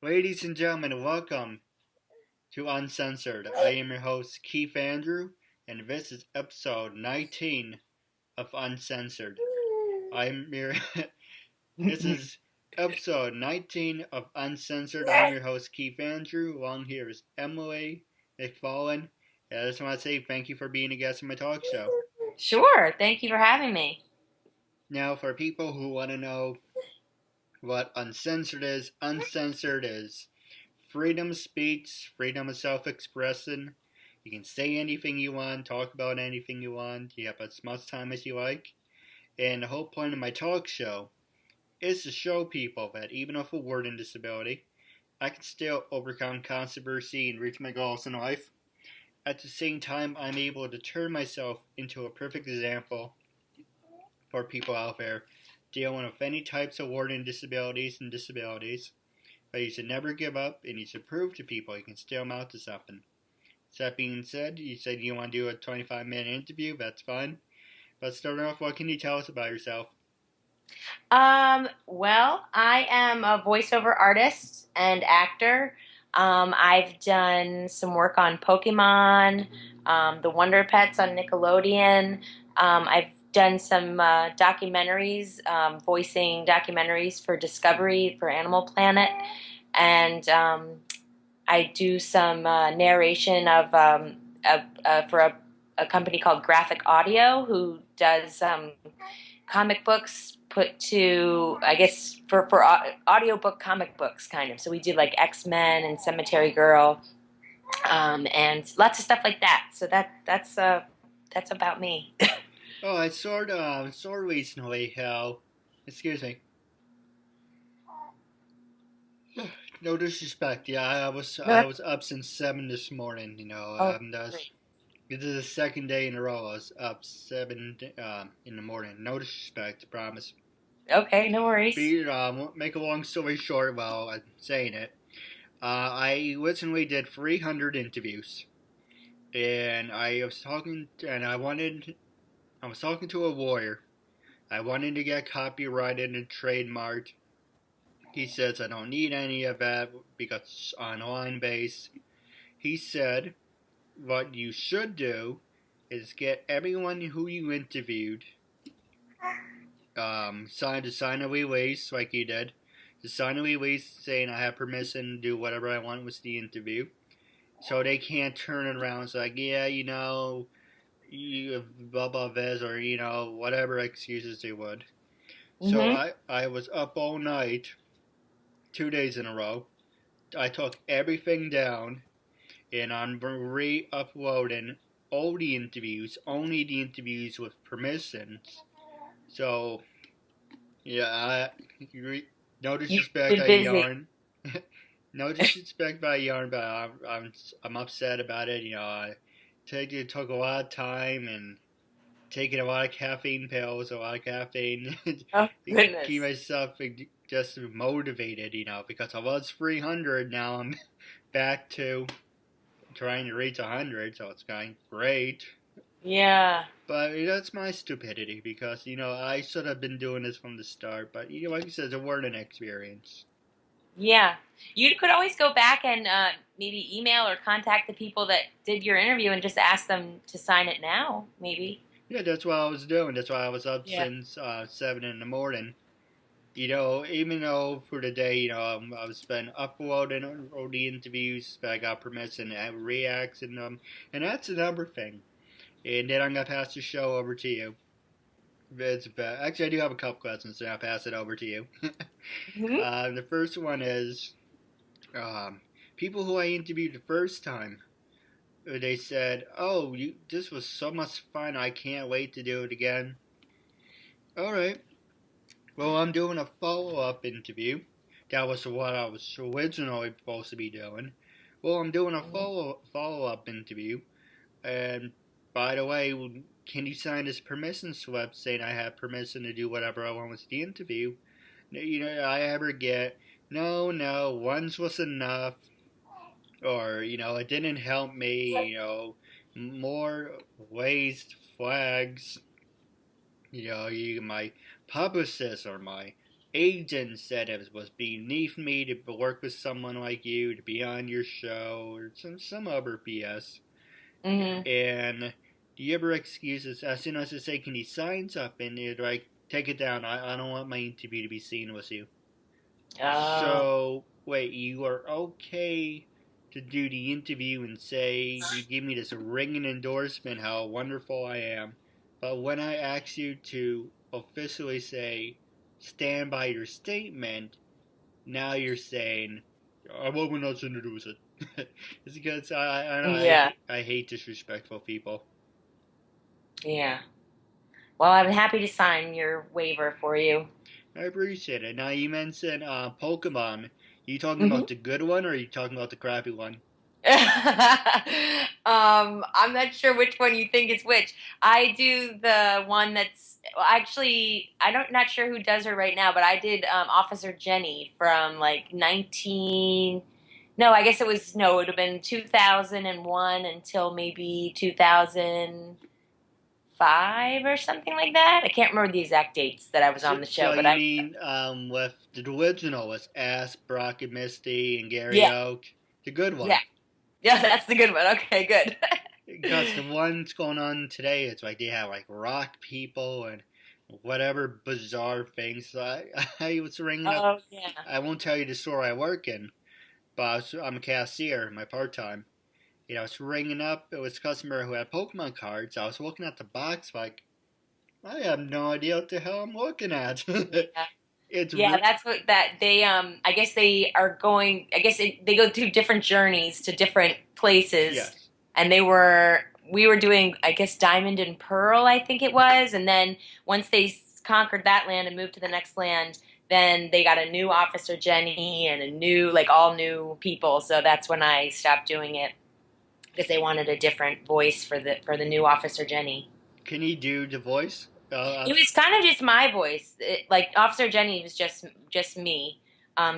Ladies and gentlemen, welcome to Uncensored. I am your host, Keith Andrew, and this is episode 19 of Uncensored. I'm your. This is episode 19 of Uncensored. I'm your host, Keith Andrew. Along here is Emily, McFarland. I just want to say thank you for being a guest on my talk show. Sure. Thank you for having me. Now, for people who want to know what uncensored is freedom of speech, freedom of self-expression. You can say anything you want, talk about anything you want. You have as much time as you like. And the whole point of my talk show is to show people that even with a learning disability, I can still overcome controversy and reach my goals in life. At the same time, I'm able to turn myself into a perfect example for people out there dealing with any types of learning disabilities and disabilities. But you should never give up, and you should prove to people you can still mount to something. That being said, you said you want to do a 25-minute interview. That's fine. But starting off, what can you tell us about yourself? Well, I am a voiceover artist and actor. I've done some work on Pokemon, the Wonder Pets on Nickelodeon. I've done some documentaries, voicing documentaries for Discovery, for Animal Planet, and I do some narration for a company called Graphic Audio, who does comic books put to, I guess, for audiobook comic books, kind of. So we do like X-Men and Cemetery Girl, and lots of stuff like that. So that's about me. Oh, I saw recently how, excuse me, no disrespect. Yeah, I No, was up since 7 this morning. oh, This great. is the second day in a row I was up 7 in the morning. No disrespect, promise. Okay, no worries. Make a long story short while I'm saying it. I recently did 300 interviews, and I was talking to a lawyer. I wanted to get copyrighted and trademarked. He says I don't need any of that because it's online based. He said what you should do is get everyone who you interviewed to sign a release like you did. To sign a release saying I have permission to do whatever I want with the interview. So they can't turn it around and say, like, yeah, you blah blah this, or whatever excuses they would. So Mm-hmm. I was up all night, 2 days in a row. I took everything down, and I'm re-uploading all the interviews, only the interviews with permissions. So yeah, no You've disrespect, been I busy. yarn. No disrespect by yarn, but I'm upset about it. It took a lot of time and taking a lot of caffeine pills, a lot of caffeine Oh to keep goodness. myself just motivated. Because I was 300, now I'm back to trying to reach 100, so it's going great. Yeah. But that's my stupidity because I should have been doing this from the start. But like you said, it's a learning experience. Yeah. You could always go back and maybe email or contact the people that did your interview and just ask them to sign it now, maybe. Yeah, that's what I was doing. That's why I was up Yeah. since 7 in the morning. Even though for the day, I was been uploading all the interviews, but I got permission to reacts in them, and that's another thing. And then I'm gonna pass the show over to you. Actually, I do have a couple questions, and I'll pass it over to you. Hmm. The first one is people who I interviewed the first time. They said, "Oh, this was so much fun! I can't wait to do it again." All right. Well, I'm doing a follow-up interview. That was what I was originally supposed to be doing. Well, I'm doing a follow-up interview, and by the way, can you sign this permission slip saying I have permission to do whatever I want with the interview? I ever get no, no, once was enough, or it didn't help me. More raised flags. My publicist or my agent said it was beneath me to work with someone like you, to be on your show, or some other BS. Mhm. And do you ever excuses as soon as I say, can you sign something, you're like, take it down. I don't want my interview to be seen with you. Oh. So, wait, you are okay to do the interview and say, you give me this ringing endorsement how wonderful I am. But when I ask you to officially say, stand by your statement, now you're saying, I want nothing to do with it. It's because Yeah. I hate disrespectful people. Yeah. Well, I'm happy to sign your waiver for you. I appreciate it. Now, you mentioned Pokemon. You talking Mhm. about the good one or are you talking about the crappy one? I'm not sure which one you think is which. I do the one that's well, actually I don't not sure who does her right now, but I did Officer Jenny from like 19. No, I guess it was no, it would have been 2001 until maybe 2005 or something like that. I can't remember the exact dates that I was So, on the show, so but you I mean with the original was Ash, Brock, and Misty, and Gary yeah Oak, the good yeah one. yeah that's the good one. Okay, good. Because the ones going on today, it's like they have like rock people and whatever bizarre things. So I was ringing up. Oh yeah. I won't tell you the store I work in, but I'm a cashier, my part time. I was ringing up. It was a customer who had Pokemon cards. I was looking at the box like, I have no idea what the hell I'm looking at. Yeah. it's Yeah, re- that's what that they I guess they are going I guess they go through different journeys to different places yes. and we were doing I guess Diamond and Pearl I think it was and then once they conquered that land and moved to the next land then they got a new Officer Jenny and a new like all new people so that's when I stopped doing it because they wanted a different voice for the new Officer Jenny. Can you do the voice? It was kind of just my voice. Like Officer Jenny was just me,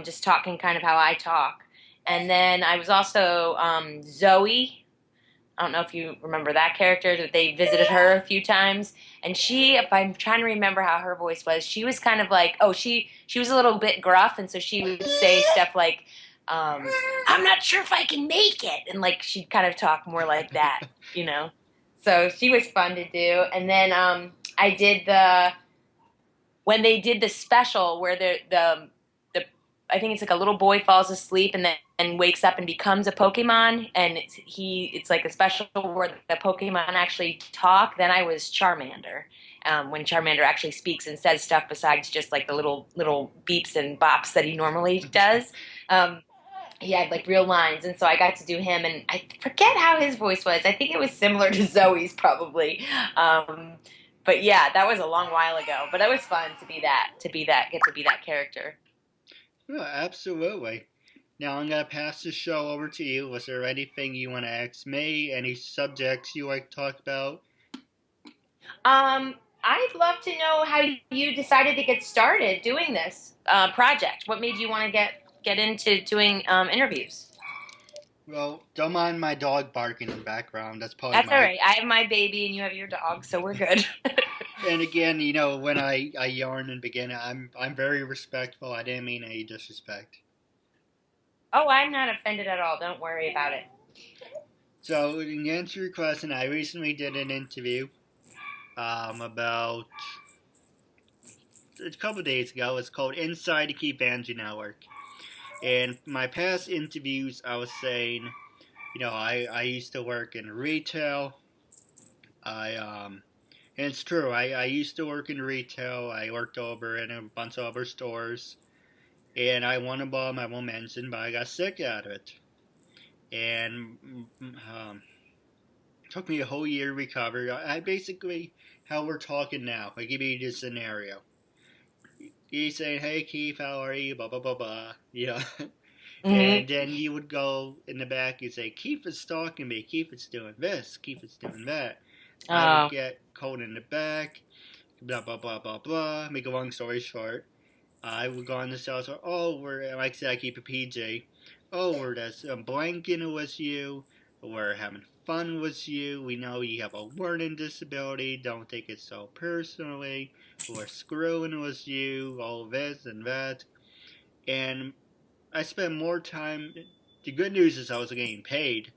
just talking kind of how I talk. And then I was also Zoe. I don't know if you remember that character. That they visited her a few times, and she, if I'm trying to remember how her voice was, she was kind of like, oh, she was a little bit gruff, and so she would say stuff like, "I'm not sure if I can make it," and like she'd kind of talk more like that, you know. So she was fun to do, and then I did the when they did the special where the I think it's like a little boy falls asleep and then and wakes up and becomes a Pokemon, and it's like a special where the Pokemon actually talk. Then I was Charmander. When Charmander actually speaks and says stuff besides just like the little beeps and bops that he normally does. He had like real lines, and so I got to do him, and I forget how his voice was. I think it was similar to Zoe's probably. But yeah, that was a long while ago. But it was fun get to be that character. Oh, absolutely. Now I'm gonna pass the show over to you. Was there anything you want to ask me? Any subjects you like to talk about? I'd love to know how you decided to get started doing this project. What made you want to get into doing interviews? Well, don't mind my dog barking in the background. That's probably That's all my. right. I have my baby and you have your dog, so we're good. And again, when I yarn and begin, I'm very respectful. I didn't mean any disrespect. Oh, I'm not offended at all. Don't worry about it. So, in answer to your question, I recently did an interview about a couple days ago. It's called Inside the KeithAndrewNetwork. And my past interviews, I was saying, I used to work in retail. And it's true. I used to work in retail. I worked over in a bunch of other stores, and I won a ball I won't mention, but I got sick out of it, and it took me a whole year to recover. I basically how we're talking now. I give you this scenario. You say, "Hey Keith, how are you?" Blah blah blah blah. Mm-hmm. And then you would go in the back. You say, "Keith is stalking me. Keith is doing this. Keith is doing that." I would Oh. get cold in the back, blah blah blah blah blah. Make a long story short, I would go on the cell. So, oh, we're like I said, I keep a PJ. Oh, we're just blanking with you. We're having fun with you. We know you have a learning disability. Don't take it so personally. We're screwing with you, all this and that. And I spent more time. The good news is I was getting paid.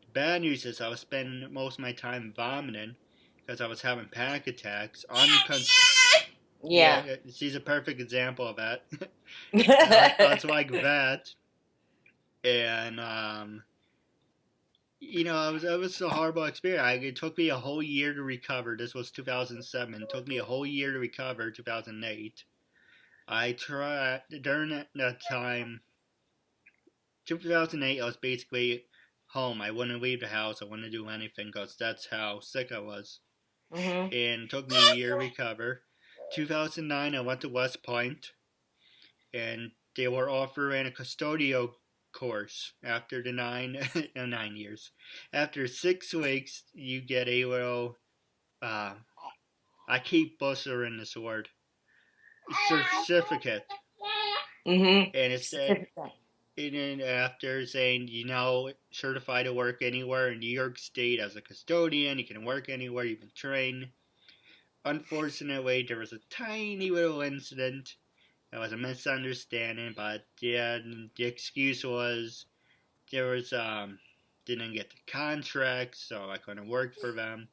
The bad news is I was spending most of my time vomiting because I was having panic attacks. Yeah, she's a perfect example of that. I was like that. And, it was a horrible experience. It took me a whole year to recover. This was 2007. It took me a whole year to recover, 2008. I tried, during that time, 2008, I was basically home. I wouldn't leave the house. I wouldn't do anything because that's how sick I was. Mm-hmm. And it took me a year to recover. 2009, I went to West Point, and they were offering a custodial course after the 9 years. After 6 weeks, you get a little. I keep butchering this word. Certificate. Mm-hmm. And it said, and after saying, certified to work anywhere in New York State as a custodian, you can work anywhere, you can train. Unfortunately, there was a tiny little incident. It was a misunderstanding, but yeah, the excuse was there was didn't get the contract, so I couldn't work for them.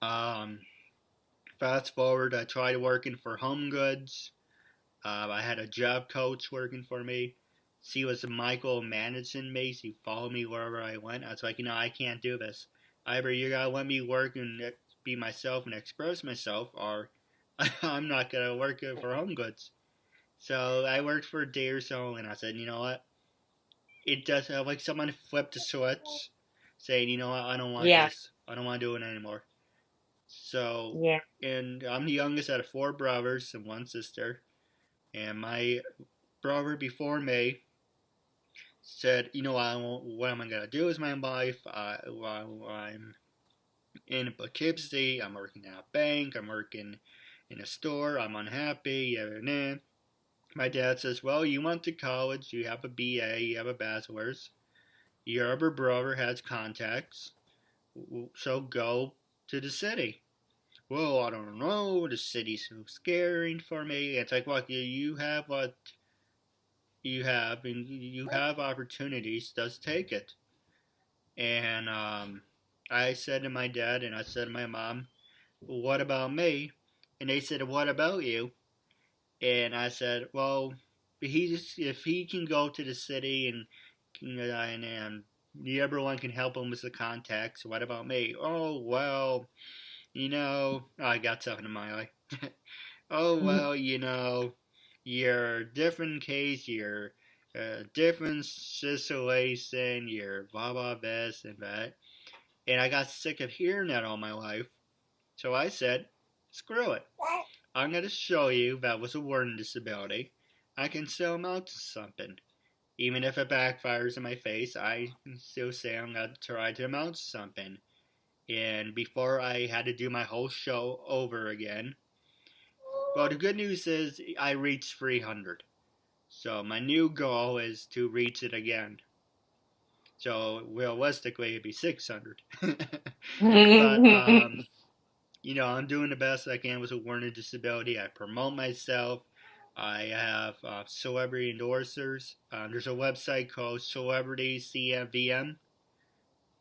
Fast forward, I tried working for Home Goods. I had a job coach working for me. She was Michael managing me. She followed me wherever I went. I was like, I can't do this. Either you gotta let me work and be myself and express myself, or I'm not gonna work for Home Goods. So I worked for a day or so, and I said, you know what? It does have like someone flipped the switch, saying, you know what? I don't want this. I don't want to do it anymore. So, and I'm the youngest out of 4 brothers and 1 sister, and my brother before me said, what am I gonna do with my life? While I'm in Poughkeepsie, I'm working at a bank, I'm working in a store, I'm unhappy, My dad says, well, you went to college, you have a BA, you have a bachelor's, your other brother has contacts, so go to the city. Well, I don't know, the city's so scary for me. It's like, well, you have what you have, and you have opportunities, just take it. And I said to my dad and I said to my mom, what about me? And they said, what about you? And I said, well, if he can go to the city and everyone can help him with the contacts, what about me? Oh, well, I got something in my eye. Oh, well, you're a different case, you're a different situation, you're blah, blah, this and that. And I got sick of hearing that all my life. So I said, screw it. I'm going to show you that with a learning disability, I can still amount to something. Even if it backfires in my face, I can still say I'm going to try to amount to something. And before I had to do my whole show over again, well, the good news is I reached 300. So my new goal is to reach it again. So realistically, it'd be 600. But, I'm doing the best I can with a learning disability. I promote myself. I have celebrity endorsers. There's a website called Celebrity CMVM.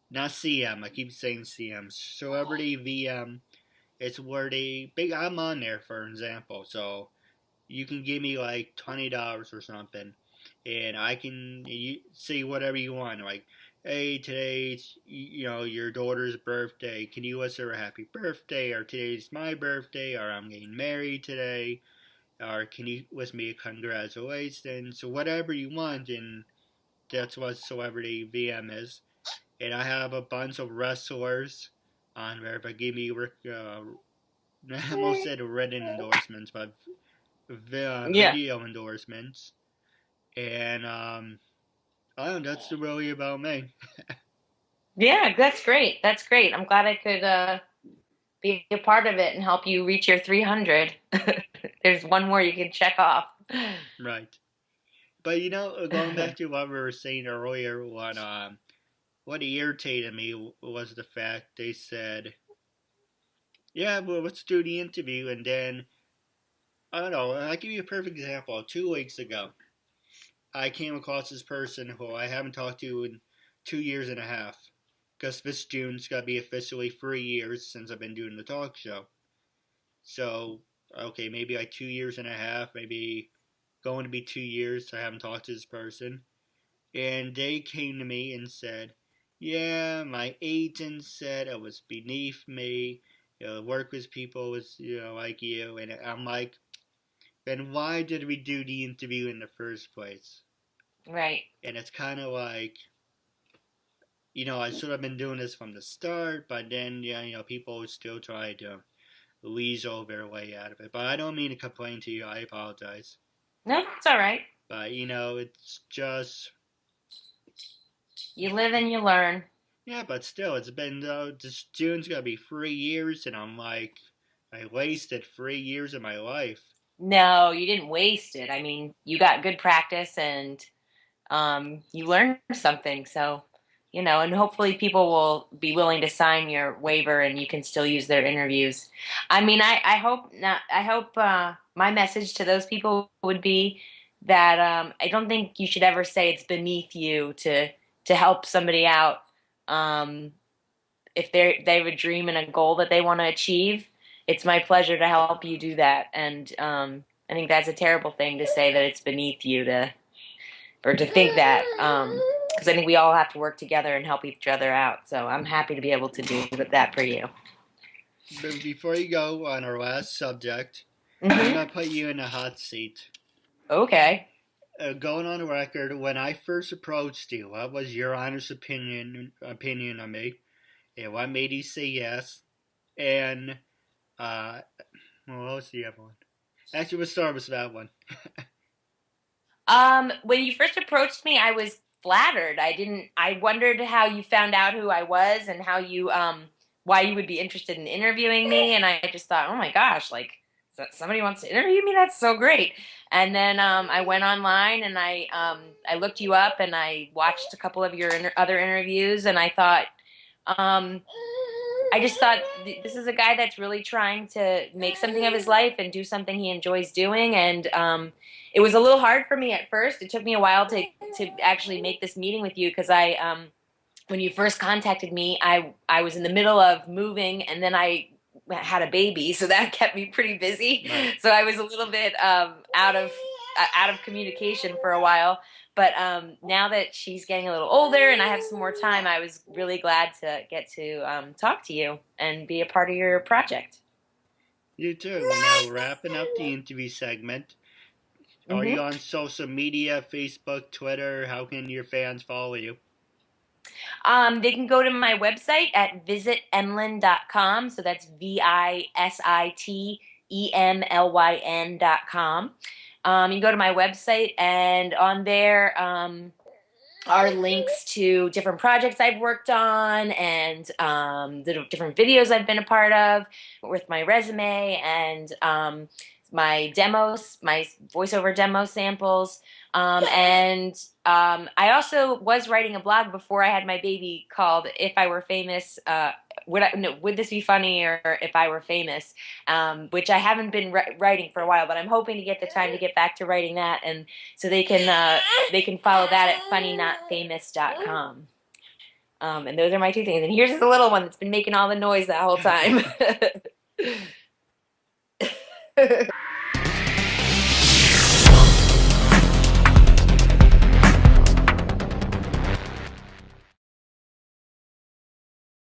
Not CM, I keep saying CM. Celebrity VM. It's where I'm on there, for example. So you can give me like $20 or something, and I can say whatever you want. Like, hey, today's your daughter's birthday. Can you wish her a happy birthday? Or today's my birthday? Or I'm getting married today? Or can you wish me a congratulations? So whatever you want, and that's what Celebrity VM is. And I have a bunch of wrestlers on there that give me I almost said written endorsements, but video endorsements. And I don't know, that's really about me. Yeah, that's great. That's great. I'm glad I could be a part of it and help you reach your 300. There's one more you can check off. Right. But going back to what we were saying earlier, what irritated me was the fact they said, "Yeah, well, let's do the interview," and then I don't know. I'll give you a perfect example. 2 weeks ago, I came across this person who I haven't talked to in 2 years and a half. Because this June's gonna be officially 3 years since I've been doing the talk show. So, okay, maybe like 2 years and a half, maybe going to be 2 years. I haven't talked to this person, and they came to me and said, "Yeah, my agent said it was beneath me. Work with people was like you," and I'm like, then why did we do the interview in the first place? Right. And it's kind of like, I should have been doing this from the start, but then, yeah, people still try to weasel their way out of it. But I don't mean to complain to you. I apologize. No, it's all right. But, it's just. You live and you learn. Yeah, but still, it's been, this June's going to be 3 years, and I'm like, I wasted 3 years of my life. No, you didn't waste it. I mean, you got good practice and you learned something. So, and hopefully people will be willing to sign your waiver and you can still use their interviews. I mean, I hope not. I hope my message to those people would be that I don't think you should ever say it's beneath you to help somebody out. If they have a dream and a goal that they want to achieve, it's my pleasure to help you do that. And I think that's a terrible thing to say, that it's beneath you to think that. Because I think we all have to work together and help each other out. So I'm happy to be able to do that for you. But before you go on our last subject, Mm-hmm. I'm going to put you in a hot seat. Okay. Going on the record, when I first approached you, what was your honest opinion on me? And what made you say yes? And, what was the other one? Actually, let's start with that one. When you first approached me, I was flattered. I wondered how you found out who I was and how why you would be interested in interviewing me. And I just thought, oh my gosh, like, somebody wants to interview me? That's so great. And then I went online and I looked you up and I watched a couple of your other interviews, and I thought, I just thought, this is a guy that's really trying to make something of his life and do something he enjoys doing. And it was a little hard for me at first. It took me a while to actually make this meeting with you, because when you first contacted me, I was in the middle of moving, and then I had a baby, so that kept me pretty busy. Right. So I was a little bit out of communication for a while. But now that she's getting a little older and I have some more time, I was really glad to get to talk to you and be a part of your project. You too. Now, wrapping up the interview segment, are you on social media, Facebook, Twitter? How can your fans follow you? They can go to my website at visitemlyn.com. So that's VISITEMLYN.com. You can go to my website, and on there are links to different projects I've worked on, and the different videos I've been a part of with my resume, and my demos, my voiceover demo samples. And I also was writing a blog before I had my baby called "If I Were Famous." Would this be funny, or If I Were Famous, which I haven't been writing for a while, but I'm hoping to get the time to get back to writing that, and so they can follow that at funnynotfamous.com. And those are my two things. And here's the little one that's been making all the noise that whole time.